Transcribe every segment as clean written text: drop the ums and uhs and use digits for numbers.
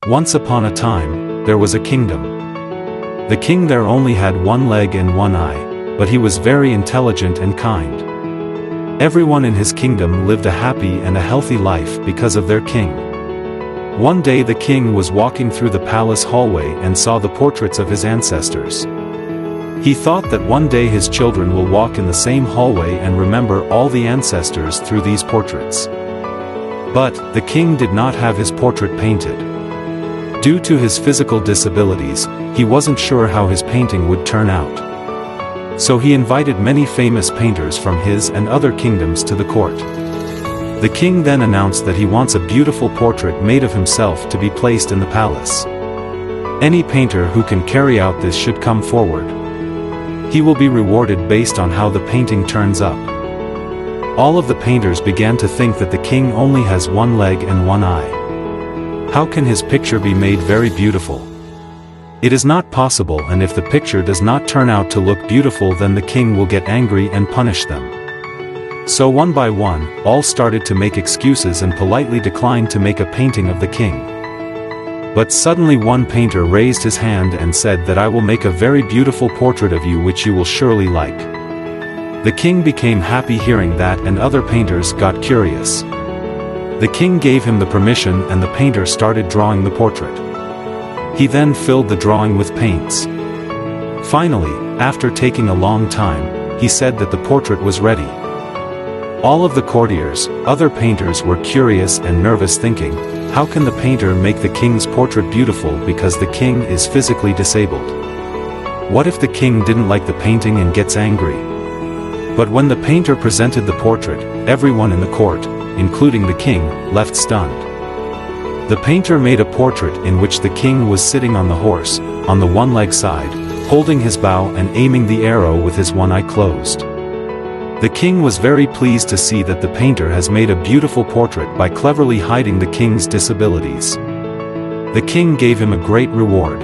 Once upon a time, there was a kingdom. The king there only had one leg and one eye, but he was very intelligent and kind. Everyone in his kingdom lived a happy and a healthy life because of their king. One day the king was walking through the palace hallway and saw the portraits of his ancestors. He thought that one day his children will walk in the same hallway and remember all the ancestors through these portraits. But, the king did not have his portrait painted. Due to his physical disabilities, he wasn't sure how his painting would turn out. So he invited many famous painters from his and other kingdoms to the court. The king then announced that he wants a beautiful portrait made of himself to be placed in the palace. Any painter who can carry out this should come forward. He will be rewarded based on how the painting turns up. All of the painters began to think that the king only has one leg and one eye. How can his picture be made very beautiful? It is not possible, and if the picture does not turn out to look beautiful, then the king will get angry and punish them. So one by one, all started to make excuses and politely declined to make a painting of the king. But suddenly one painter raised his hand and said that I will make a very beautiful portrait of you which you will surely like. The king became happy hearing that, and other painters got curious. The king gave him the permission and the painter started drawing the portrait. He then filled the drawing with paints. Finally, after taking a long time, he said that the portrait was ready. All of the courtiers, other painters were curious and nervous, thinking, how can the painter make the king's portrait beautiful because the king is physically disabled? What if the king didn't like the painting and gets angry? But when the painter presented the portrait, everyone in the court, including the king, left stunned. The painter made a portrait in which the king was sitting on the horse, on the one-leg side, holding his bow and aiming the arrow with his one eye closed. The king was very pleased to see that the painter has made a beautiful portrait by cleverly hiding the king's disabilities. The king gave him a great reward.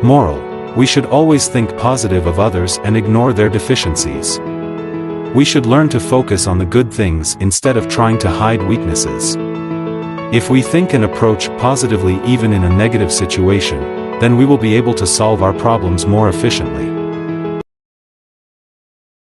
Moral: we should always think positive of others and ignore their deficiencies. We should learn to focus on the good things instead of trying to hide weaknesses. If we think and approach positively even in a negative situation, then we will be able to solve our problems more efficiently.